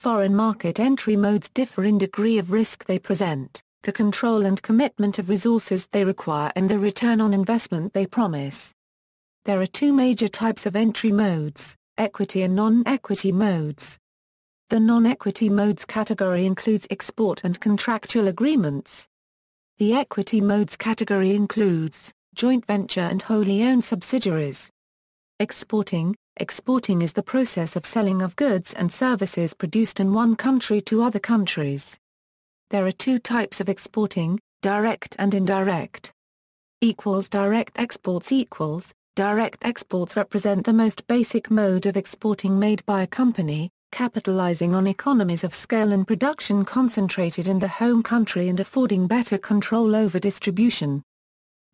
foreign market entry modes differ in degree of risk they present, the control and commitment of resources they require and the return on investment they promise. There are two major types of entry modes, equity and non-equity modes. The non-equity modes category includes export and contractual agreements. The equity modes category includes joint venture and wholly owned subsidiaries. Exporting is the process of selling of goods and services produced in one country to other countries. There are two types of exporting, direct and indirect. Direct exports represent the most basic mode of exporting made by a company, capitalizing on economies of scale and production concentrated in the home country and affording better control over distribution.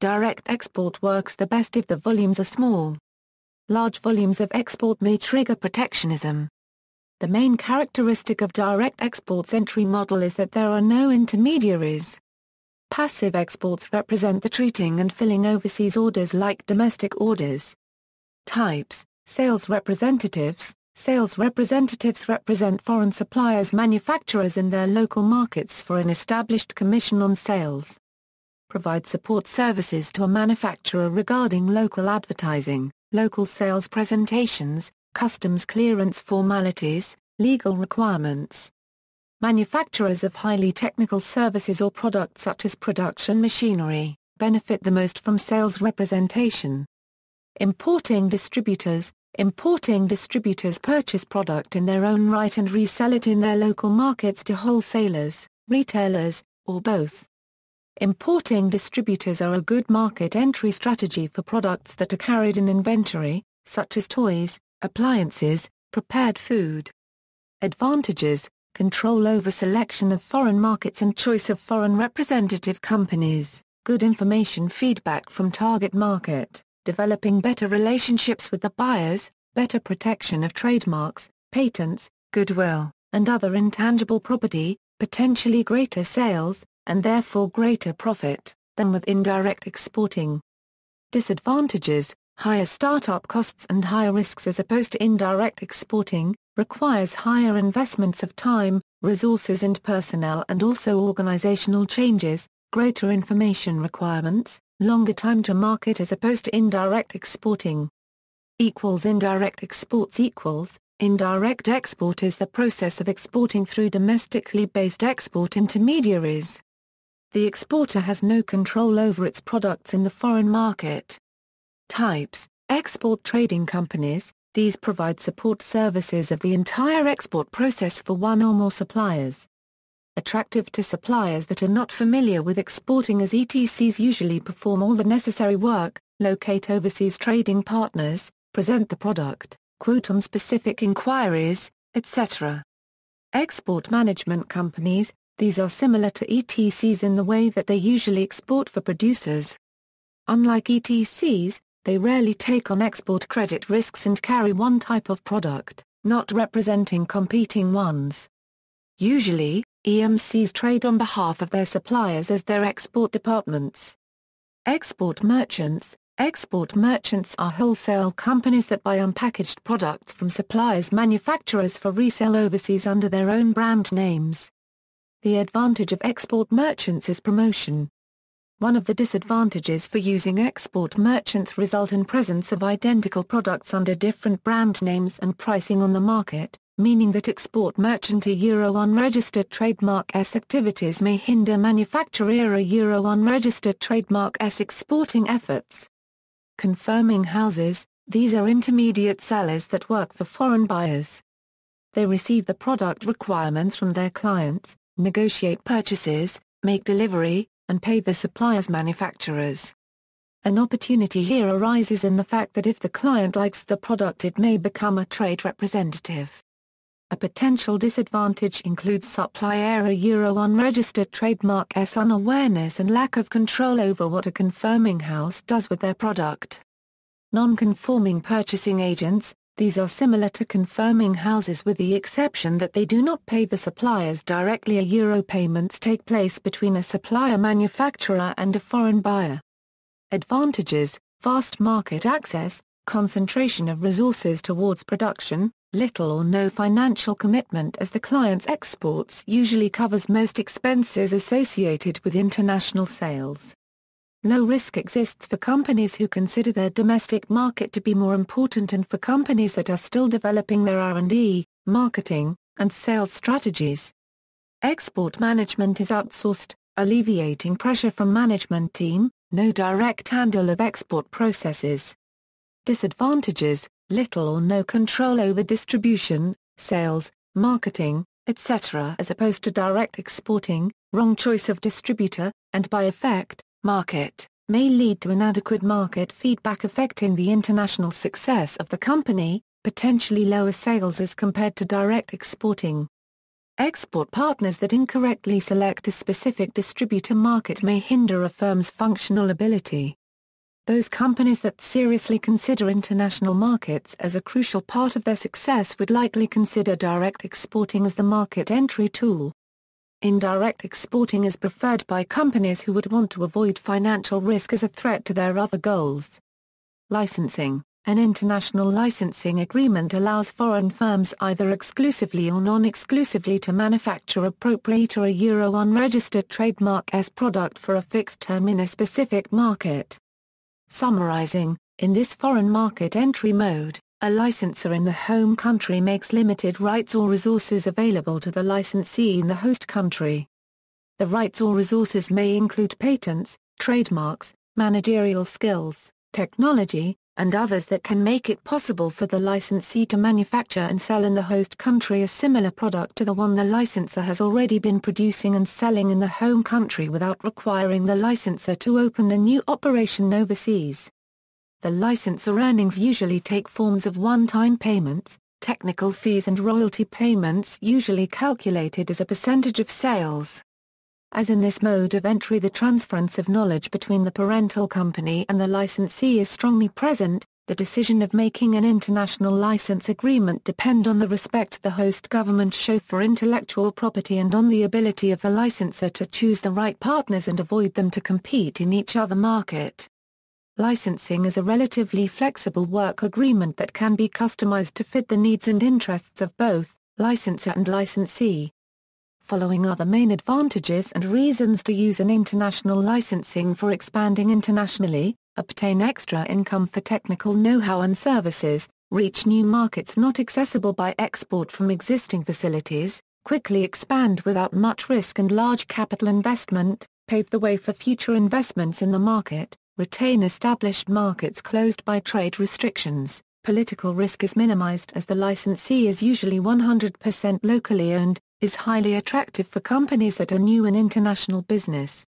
Direct export works the best if the volumes are small. Large volumes of export may trigger protectionism. The main characteristic of direct export's entry model is that there are no intermediaries. Passive exports represent the treating and filling overseas orders like domestic orders. Types: sales representatives. Sales representatives represent foreign suppliers' manufacturers in their local markets for an established commission on sales. Provide support services to a manufacturer regarding local advertising, local sales presentations, customs clearance formalities, legal requirements. Manufacturers of highly technical services or products such as production machinery, benefit the most from sales representation. Importing distributors purchase product in their own right and resell it in their local markets to wholesalers, retailers, or both. Importing distributors are a good market entry strategy for products that are carried in inventory, such as toys, appliances, prepared food. Advantages: control over selection of foreign markets and choice of foreign representative companies, good information feedback from target market, developing better relationships with the buyers, better protection of trademarks, patents, goodwill, and other intangible property, potentially greater sales, and therefore greater profit, than with indirect exporting. Disadvantages: higher startup costs and higher risks as opposed to indirect exporting, requires higher investments of time, resources and personnel and also organizational changes, greater information requirements, longer time to market as opposed to indirect exporting. Indirect exports Indirect export is the process of exporting through domestically based export intermediaries. The exporter has no control over its products in the foreign market. Types: export trading companies. These provide support services of the entire export process for one or more suppliers. Attractive to suppliers that are not familiar with exporting, as ETCs usually perform all the necessary work, locate overseas trading partners, present the product, quote on specific inquiries, etc. Export management companies. These are similar to ETCs in the way that they usually export for producers. Unlike ETCs, they rarely take on export credit risks and carry one type of product, not representing competing ones. Usually, EMCs trade on behalf of their suppliers as their export departments. Export merchants are wholesale companies that buy unpackaged products from suppliers' manufacturers for resale overseas under their own brand names. The advantage of export merchants is promotion. One of the disadvantages for using export merchants result in presence of identical products under different brand names and pricing on the market, meaning that export merchant unregistered trademark S activities may hinder manufacturer unregistered trademark S exporting efforts. Confirming houses. These are intermediate sellers that work for foreign buyers. They receive the product requirements from their clients, negotiate purchases, make delivery, and pay the supplier's manufacturers. An opportunity here arises in the fact that if the client likes the product, it may become a trade representative. A potential disadvantage includes supplier unregistered trademark S unawareness and lack of control over what a confirming house does with their product. Non-conforming purchasing agents. These are similar to confirming houses with the exception that they do not pay the suppliers directly. Payments take place between a supplier manufacturer and a foreign buyer. Advantages: fast market access, concentration of resources towards production, little or no financial commitment as the client's exports usually covers most expenses associated with international sales. Low risk exists for companies who consider their domestic market to be more important and for companies that are still developing their R&D, marketing, and sales strategies. Export management is outsourced, alleviating pressure from management team, no direct handle of export processes. Disadvantages: little or no control over distribution, sales, marketing, etc. as opposed to direct exporting, wrong choice of distributor, and by effect, market, may lead to inadequate market feedback affecting the international success of the company, potentially lower sales as compared to direct exporting. Export partners that incorrectly select a specific distributor market may hinder a firm's functional ability. Those companies that seriously consider international markets as a crucial part of their success would likely consider direct exporting as the market entry tool. Indirect exporting is preferred by companies who would want to avoid financial risk as a threat to their other goals. Licensing: an international licensing agreement allows foreign firms either exclusively or non-exclusively to manufacture, appropriate or a Euro unregistered trademark as product for a fixed term in a specific market. Summarizing: in this foreign market entry mode, a licensor in the home country makes limited rights or resources available to the licensee in the host country. The rights or resources may include patents, trademarks, managerial skills, technology, and others that can make it possible for the licensee to manufacture and sell in the host country a similar product to the one the licensor has already been producing and selling in the home country without requiring the licensor to open a new operation overseas. The licensor earnings usually take forms of one-time payments, technical fees and royalty payments usually calculated as a percentage of sales. As in this mode of entry, the transference of knowledge between the parental company and the licensee is strongly present. The decision of making an international license agreement depend on the respect the host government show for intellectual property and on the ability of the licensor to choose the right partners and avoid them to compete in each other market. Licensing is a relatively flexible work agreement that can be customized to fit the needs and interests of both licensor and licensee. Following are the main advantages and reasons to use an international licensing for expanding internationally: obtain extra income for technical know-how and services, reach new markets not accessible by export from existing facilities, quickly expand without much risk and large capital investment, pave the way for future investments in the market, retain established markets closed by trade restrictions. Political risk is minimized as the licensee is usually 100% locally owned, is highly attractive for companies that are new in international business.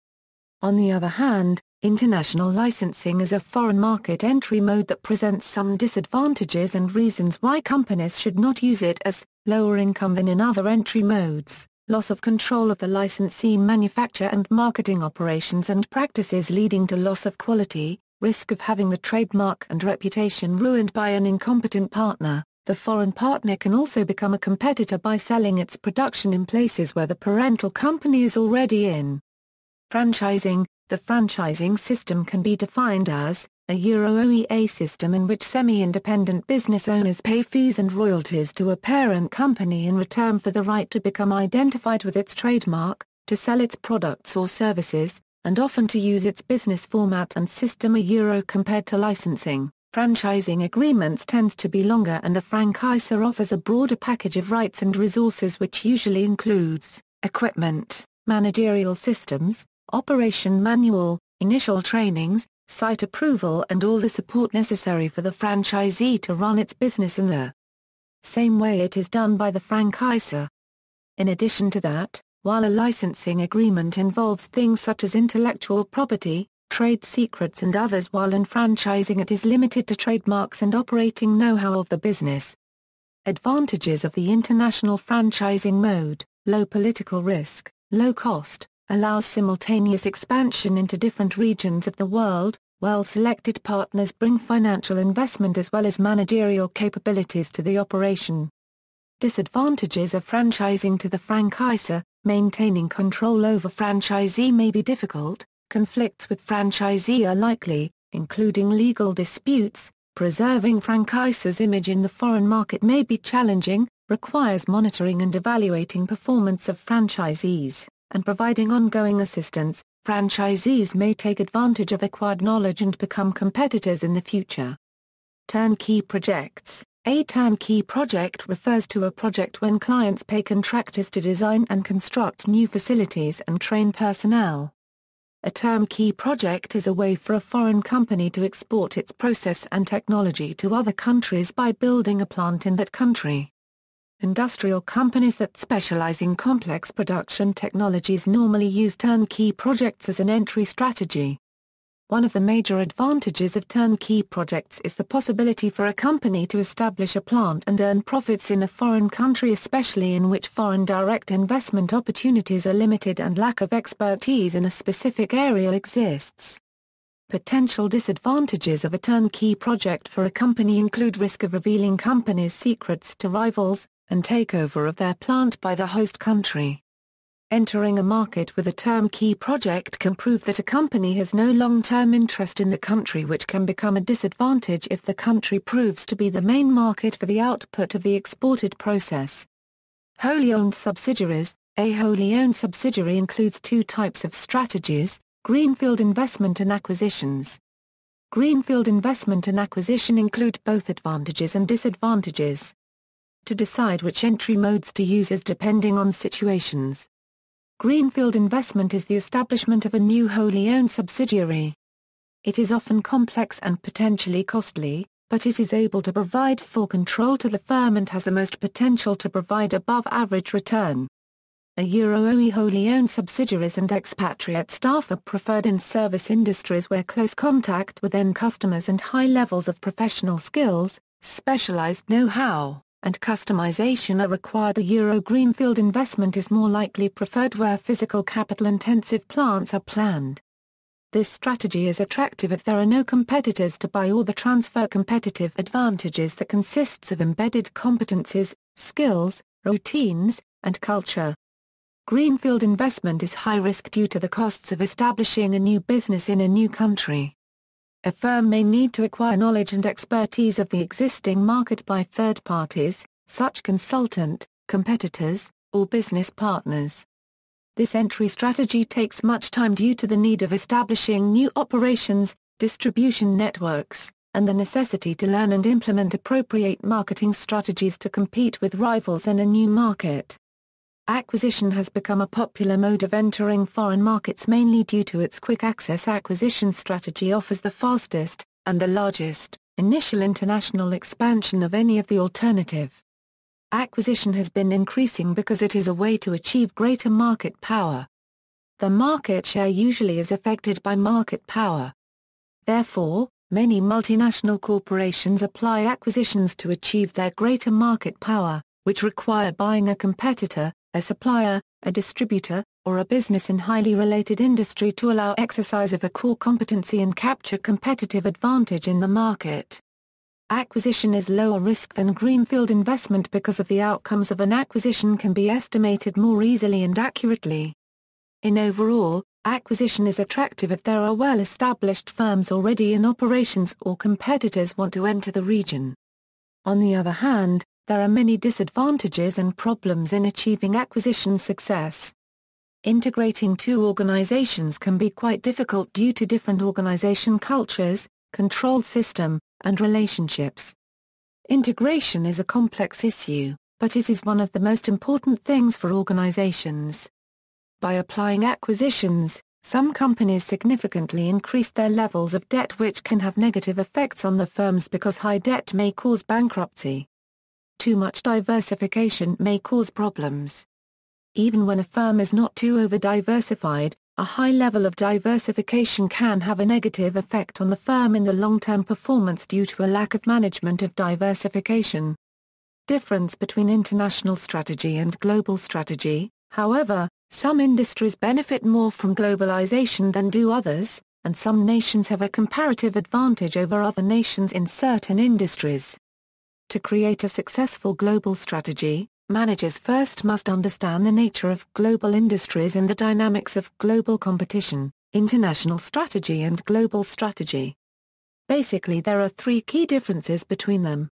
On the other hand, international licensing is a foreign market entry mode that presents some disadvantages and reasons why companies should not use it as: lower income than in other entry modes, loss of control of the licensee manufacture and marketing operations and practices leading to loss of quality, risk of having the trademark and reputation ruined by an incompetent partner. The foreign partner can also become a competitor by selling its production in places where the parental company is already in. Franchising: the franchising system can be defined as a Euro OEA system in which semi-independent business owners pay fees and royalties to a parent company in return for the right to become identified with its trademark, to sell its products or services, and often to use its business format and system. A Euro compared to licensing. Franchising agreements tends to be longer and the franchisor offers a broader package of rights and resources which usually includes equipment, managerial systems, operation manual, initial trainings, site approval and all the support necessary for the franchisee to run its business in the same way it is done by the franchisor. In addition to that, while a licensing agreement involves things such as intellectual property, trade secrets and others, while in franchising it is limited to trademarks and operating know-how of the business. Advantages of the international franchising mode: low political risk, low cost, allows simultaneous expansion into different regions of the world, well-selected partners bring financial investment as well as managerial capabilities to the operation. Disadvantages of franchising to the franchisor: maintaining control over franchisee may be difficult. Conflicts with franchisee are likely, including legal disputes, Preserving franchise's image in the foreign market may be challenging, requires monitoring and evaluating performance of franchisees, and providing ongoing assistance. Franchisees may take advantage of acquired knowledge and become competitors in the future. Turnkey projects. A turnkey project refers to a project when clients pay contractors to design and construct new facilities and train personnel. A turnkey project is a way for a foreign company to export its process and technology to other countries by building a plant in that country. Industrial companies that specialize in complex production technologies normally use turnkey projects as an entry strategy. One of the major advantages of turnkey projects is the possibility for a company to establish a plant and earn profits in a foreign country, especially in which foreign direct investment opportunities are limited and lack of expertise in a specific area exists. Potential disadvantages of a turnkey project for a company include risk of revealing company's secrets to rivals, and takeover of their plant by the host country. Entering a market with a turnkey project can prove that a company has no long-term interest in the country, which can become a disadvantage if the country proves to be the main market for the output of the exported process. Wholly owned subsidiaries. A wholly owned subsidiary includes two types of strategies: greenfield investment and acquisitions. Greenfield investment and acquisition include both advantages and disadvantages. To decide which entry modes to use is depending on situations. Greenfield investment is the establishment of a new wholly owned subsidiary. It is often complex and potentially costly, but it is able to provide full control to the firm and has the most potential to provide above-average return. A Euro-OE wholly owned subsidiaries and expatriate staff are preferred in service industries where close contact with end customers and high levels of professional skills, specialized know-how, and customization are required. A Euro greenfield investment is more likely preferred where physical capital-intensive plants are planned. This strategy is attractive if there are no competitors to buy or the transfer competitive advantages that consists of embedded competencies, skills, routines, and culture. Greenfield investment is high risk due to the costs of establishing a new business in a new country. A firm may need to acquire knowledge and expertise of the existing market by third parties, such consultant, competitors, or business partners. This entry strategy takes much time due to the need of establishing new operations, distribution networks, and the necessity to learn and implement appropriate marketing strategies to compete with rivals in a new market. Acquisition has become a popular mode of entering foreign markets mainly due to its quick access. Acquisition strategy offers the fastest, and the largest, initial international expansion of any of the alternative. Acquisition has been increasing because it is a way to achieve greater market power. The market share usually is affected by market power. Therefore, many multinational corporations apply acquisitions to achieve their greater market power, which require buying a competitor, a supplier, a distributor, or a business in highly related industry to allow exercise of a core competency and capture competitive advantage in the market. Acquisition is lower risk than greenfield investment because of the outcomes of an acquisition can be estimated more easily and accurately. In overall, acquisition is attractive if there are well-established firms already in operations or competitors want to enter the region. On the other hand, there are many disadvantages and problems in achieving acquisition success. Integrating two organizations can be quite difficult due to different organization cultures, control system, and relationships. Integration is a complex issue, but it is one of the most important things for organizations. By applying acquisitions, some companies significantly increase their levels of debt, which can have negative effects on the firms because high debt may cause bankruptcy. Too much diversification may cause problems. Even when a firm is not too over-diversified, a high level of diversification can have a negative effect on the firm in the long-term performance due to a lack of management of diversification. Difference between international strategy and global strategy. However, some industries benefit more from globalization than do others, and some nations have a comparative advantage over other nations in certain industries. To create a successful global strategy, managers first must understand the nature of global industries and the dynamics of global competition, international strategy and global strategy. Basically there are three key differences between them.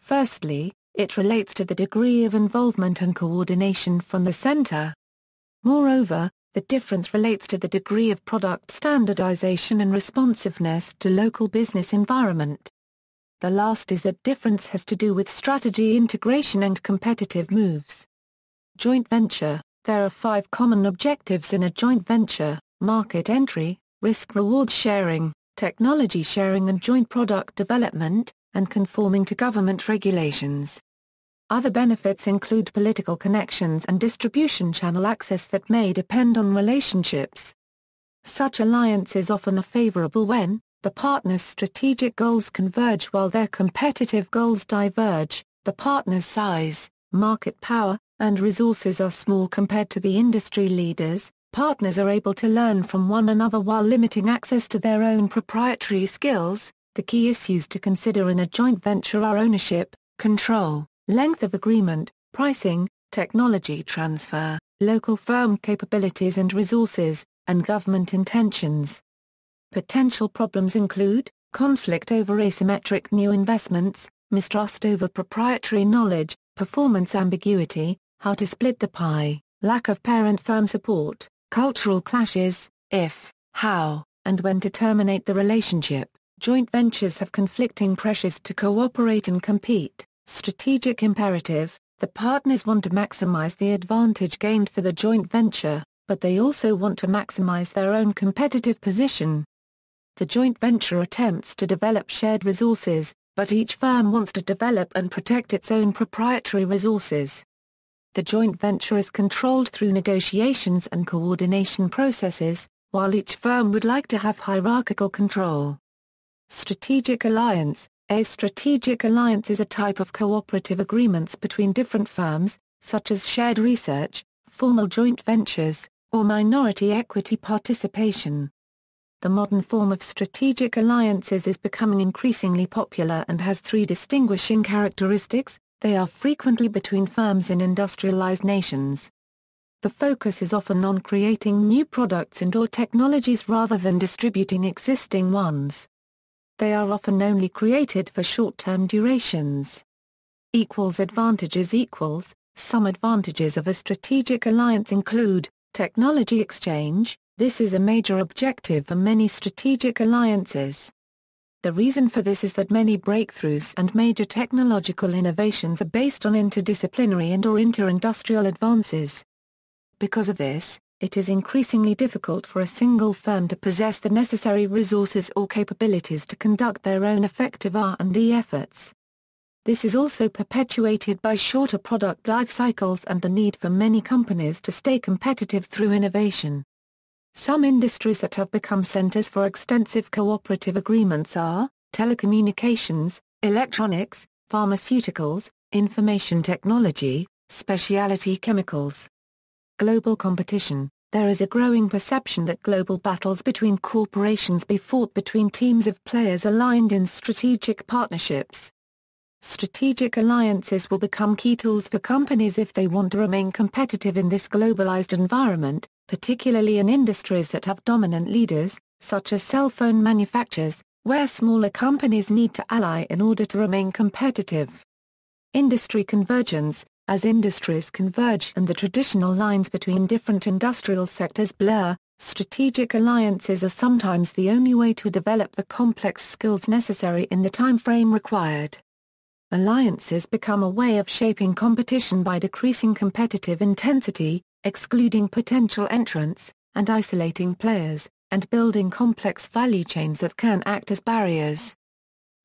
Firstly, it relates to the degree of involvement and coordination from the center. Moreover, the difference relates to the degree of product standardization and responsiveness to local business environment. The last is that difference has to do with strategy integration and competitive moves. Joint venture. There are 5 common objectives in a joint venture: market entry, risk-reward sharing, technology sharing and joint product development, and conforming to government regulations. Other benefits include political connections and distribution channel access that may depend on relationships. Such alliances often are favorable when the partners' strategic goals converge while their competitive goals diverge, the partners' size, market power, and resources are small compared to the industry leaders. Partners are able to learn from one another while limiting access to their own proprietary skills. The key issues to consider in a joint venture are ownership, control, length of agreement, pricing, technology transfer, local firm capabilities and resources, and government intentions. Potential problems include conflict over asymmetric new investments, mistrust over proprietary knowledge, performance ambiguity, how to split the pie, lack of parent firm support, cultural clashes, if, how, and when to terminate the relationship. Joint ventures have conflicting pressures to cooperate and compete. Strategic imperative: the partners want to maximize the advantage gained for the joint venture, but they also want to maximize their own competitive position. The joint venture attempts to develop shared resources, but each firm wants to develop and protect its own proprietary resources. The joint venture is controlled through negotiations and coordination processes, while each firm would like to have hierarchical control. Strategic alliance. A strategic alliance is a type of cooperative agreements between different firms, such as shared research, formal joint ventures, or minority equity participation. The modern form of strategic alliances is becoming increasingly popular and has 3 distinguishing characteristics. They are frequently between firms in industrialized nations. The focus is often on creating new products and/or technologies rather than distributing existing ones. They are often only created for short-term durations. Advantages. Some advantages of a strategic alliance include technology exchange. This is a major objective for many strategic alliances. The reason for this is that many breakthroughs and major technological innovations are based on interdisciplinary and/or inter-industrial advances. Because of this, it is increasingly difficult for a single firm to possess the necessary resources or capabilities to conduct their own effective R&D efforts. This is also perpetuated by shorter product life cycles and the need for many companies to stay competitive through innovation. Some industries that have become centers for extensive cooperative agreements are telecommunications, electronics, pharmaceuticals, information technology, specialty chemicals. Global competition. There is a growing perception that global battles between corporations be fought between teams of players aligned in strategic partnerships. Strategic alliances will become key tools for companies if they want to remain competitive in this globalized environment, particularly in industries that have dominant leaders, such as cell phone manufacturers, where smaller companies need to ally in order to remain competitive. Industry convergence. As industries converge and the traditional lines between different industrial sectors blur, strategic alliances are sometimes the only way to develop the complex skills necessary in the time frame required. Alliances become a way of shaping competition by decreasing competitive intensity, excluding potential entrants, and isolating players, and building complex value chains that can act as barriers.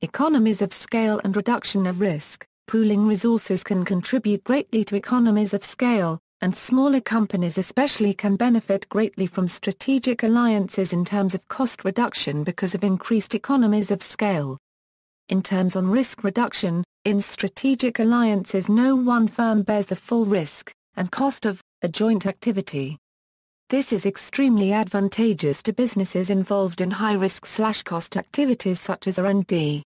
Economies of scale and reduction of risk. Pooling resources can contribute greatly to economies of scale, and smaller companies especially can benefit greatly from strategic alliances in terms of cost reduction because of increased economies of scale. In terms on risk reduction, in strategic alliances no one firm bears the full risk and cost of a joint activity. This is extremely advantageous to businesses involved in high-risk/cost activities such as R&D.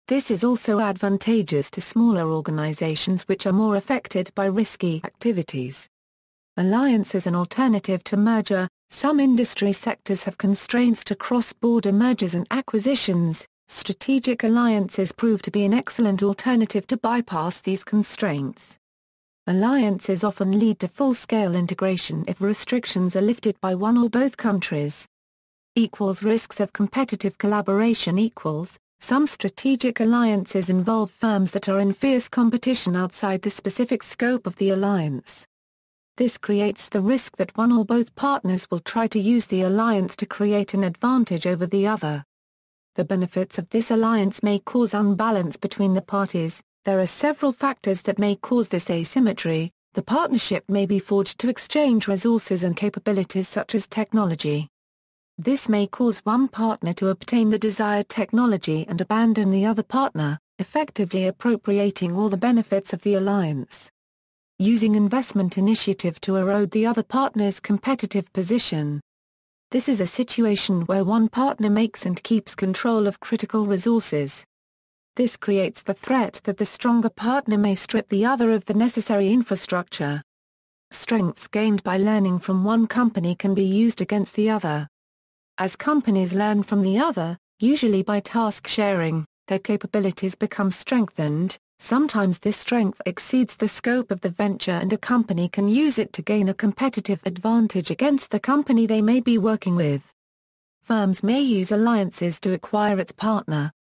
This is also advantageous to smaller organizations which are more affected by risky activities. Alliance is an alternative to merger. Some industry sectors have constraints to cross-border mergers and acquisitions, Strategic alliances prove to be an excellent alternative to bypass these constraints. Alliances often lead to full-scale integration if restrictions are lifted by one or both countries. Risks of competitive collaboration. Some strategic alliances involve firms that are in fierce competition outside the specific scope of the alliance. This creates the risk that one or both partners will try to use the alliance to create an advantage over the other. The benefits of this alliance may cause unbalance between the parties. There are several factors that may cause this asymmetry. The partnership may be forged to exchange resources and capabilities such as technology. This may cause one partner to obtain the desired technology and abandon the other partner, effectively appropriating all the benefits of the alliance. Using investment initiative to erode the other partner's competitive position. This is a situation where one partner makes and keeps control of critical resources. This creates the threat that the stronger partner may strip the other of the necessary infrastructure. Strengths gained by learning from one company can be used against the other. As companies learn from the other, usually by task sharing, their capabilities become strengthened. Sometimes this strength exceeds the scope of the venture and a company can use it to gain a competitive advantage against the company they may be working with. Firms may use alliances to acquire its partner.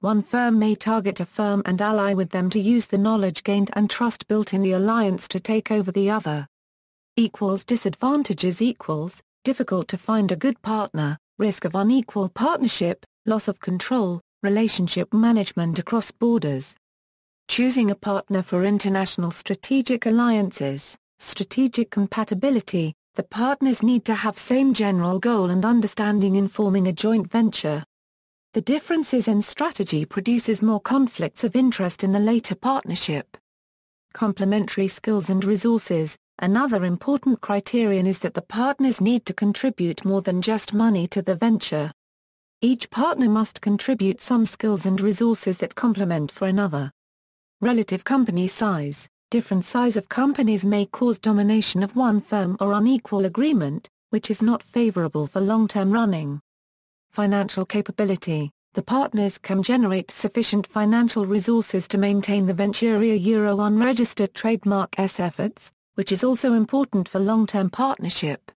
One firm may target a firm and ally with them to use the knowledge gained and trust built in the alliance to take over the other. Disadvantages. Difficult to find a good partner, risk of unequal partnership, loss of control, relationship management across borders. Choosing a partner for international strategic alliances, strategic compatibility. The partners need to have same general goal and understanding in forming a joint venture. The differences in strategy produces more conflicts of interest in the later partnership. Complementary skills and resources. Another important criterion is that the partners need to contribute more than just money to the venture. Each partner must contribute some skills and resources that complement for another. Relative company size. Different size of companies may cause domination of one firm or unequal agreement, which is not favorable for long-term running. Financial capability. The partners can generate sufficient financial resources to maintain the Venturia Euro unregistered trademark efforts, which is also important for long-term partnership.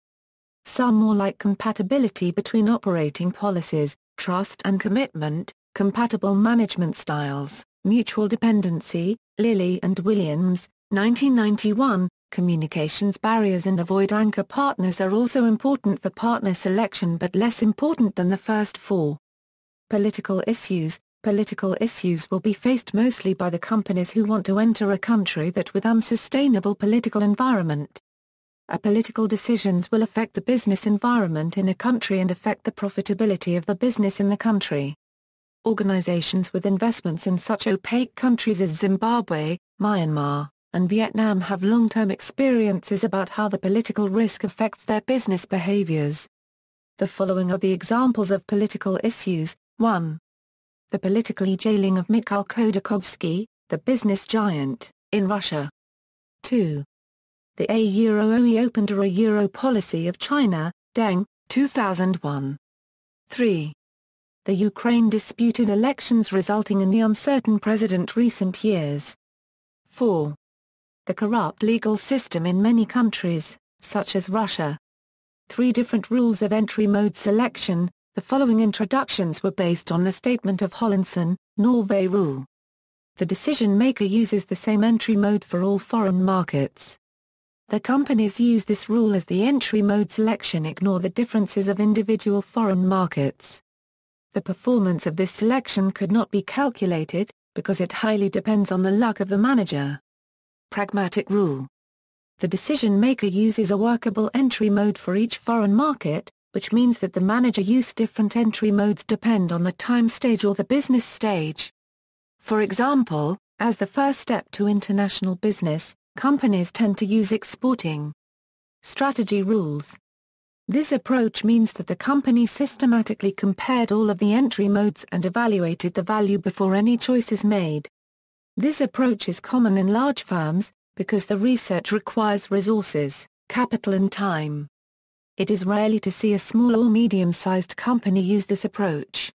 Some more like compatibility between operating policies, trust and commitment, compatible management styles, mutual dependency. Lilly and Williams, 1991, communications barriers and avoid anchor partners are also important for partner selection but less important than the first four. Political issues. Political issues will be faced mostly by the companies who want to enter a country that with unsustainable political environment. Political decisions will affect the business environment in a country and affect the profitability of the business in the country. Organizations with investments in such opaque countries as Zimbabwe, Myanmar, and Vietnam have long-term experiences about how the political risk affects their business behaviors. The following are the examples of political issues. 1. The political jailing of Mikhail Khodorkovsky, the business giant, in Russia. 2. The A-Euro-OE open to a Euro policy of China, Deng, 2001. 3. The Ukraine disputed elections resulting in the uncertain president recent years. 4. The corrupt legal system in many countries, such as Russia. 3 different rules of entry mode selection. The following introductions were based on the statement of Hollandson, Norway rule. The decision maker uses the same entry mode for all foreign markets. The companies use this rule as the entry mode selection ignore the differences of individual foreign markets. The performance of this selection could not be calculated, because it highly depends on the luck of the manager. Pragmatic rule. The decision maker uses a workable entry mode for each foreign market, which means that the manager use different entry modes depend on the time stage or the business stage. For example, as the first step to international business, companies tend to use exporting strategy rules. This approach means that the company systematically compared all of the entry modes and evaluated the value before any choice is made. This approach is common in large firms, because the research requires resources, capital and time. It is rarely to see a small or medium-sized company use this approach.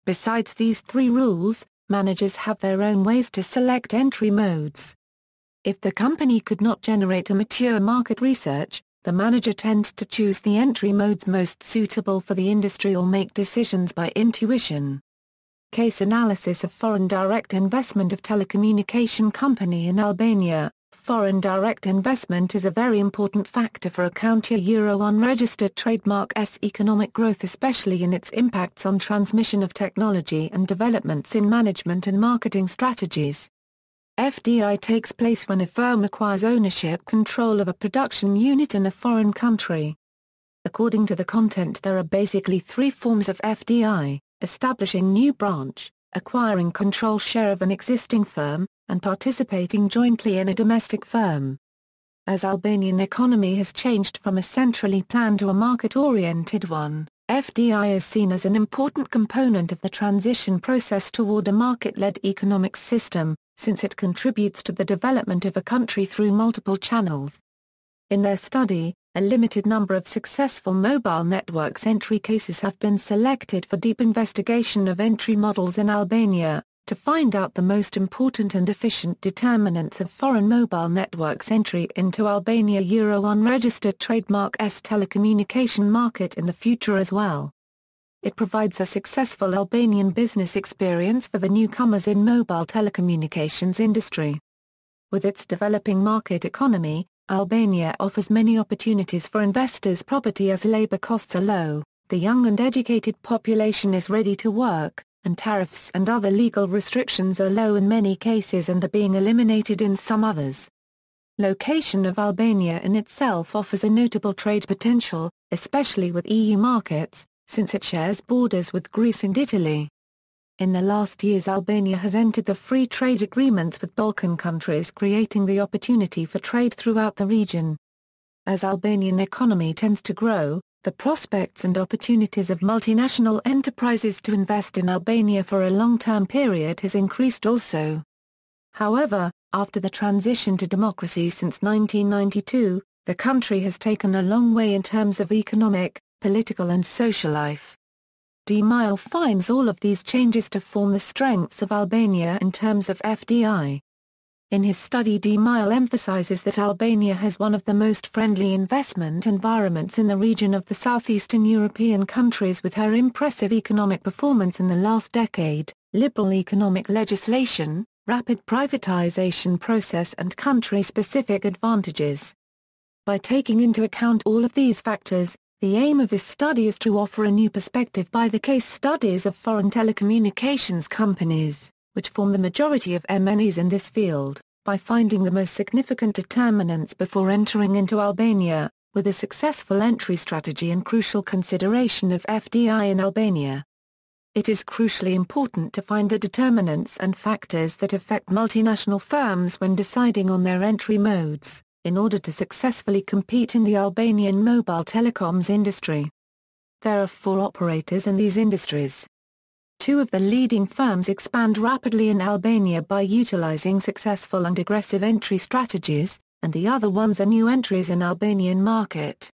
Besides these three rules, managers have their own ways to select entry modes. If the company could not generate a mature market research, the manager tends to choose the entry modes most suitable for the industry or make decisions by intuition. Case analysis of foreign direct investment of telecommunication company in Albania. Foreign direct investment is a very important factor for a country Euro unregistered trademark's economic growth, especially in its impacts on transmission of technology and developments in management and marketing strategies. FDI takes place when a firm acquires ownership control of a production unit in a foreign country. According to the content, there are basically three forms of FDI: establishing new branch, acquiring control share of an existing firm, and participating jointly in a domestic firm. As Albanian economy has changed from a centrally planned to a market-oriented one, FDI is seen as an important component of the transition process toward a market-led economic system, since it contributes to the development of a country through multiple channels. In their study, a limited number of successful mobile networks entry cases have been selected for deep investigation of entry models in Albania, to find out the most important and efficient determinants of foreign mobile networks entry into Albania Euro unregistered trademark's telecommunication market in the future as well. It provides a successful Albanian business experience for the newcomers in mobile telecommunications industry. With its developing market economy, Albania offers many opportunities for investors' property as labor costs are low, the young and educated population is ready to work, and tariffs and other legal restrictions are low in many cases and are being eliminated in some others. Location of Albania in itself offers a notable trade potential, especially with EU markets, since it shares borders with Greece and Italy. In the last years, Albania has entered the free trade agreements with Balkan countries, creating the opportunity for trade throughout the region. As Albanian economy tends to grow, the prospects and opportunities of multinational enterprises to invest in Albania for a long-term period has increased also. However, after the transition to democracy since 1992, the country has taken a long way in terms of economic, political and social life. D. Mile finds all of these changes to form the strengths of Albania in terms of FDI. In his study, D. Mile emphasizes that Albania has one of the most friendly investment environments in the region of the southeastern European countries, with her impressive economic performance in the last decade, liberal economic legislation, rapid privatization process and country-specific advantages. By taking into account all of these factors, the aim of this study is to offer a new perspective by the case studies of foreign telecommunications companies, which form the majority of MNEs in this field, by finding the most significant determinants before entering into Albania, with a successful entry strategy and crucial consideration of FDI in Albania. It is crucially important to find the determinants and factors that affect multinational firms when deciding on their entry modes, in order to successfully compete in the Albanian mobile telecoms industry. There are 4 operators in these industries. 2 of the leading firms expand rapidly in Albania by utilizing successful and aggressive entry strategies, and the other ones are new entries in Albanian market.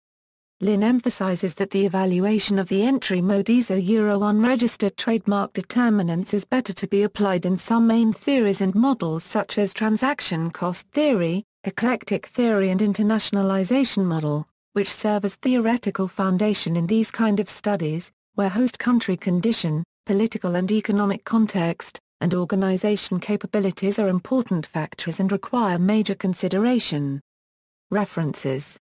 Lin emphasizes that the evaluation of the entry mode ESA Euro unregistered trademark determinants is better to be applied in some main theories and models such as transaction cost theory, eclectic theory and internationalization model, which serve as theoretical foundation in these kind of studies, where host country condition, political and economic context, and organization capabilities are important factors and require major consideration. References.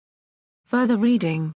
Further reading.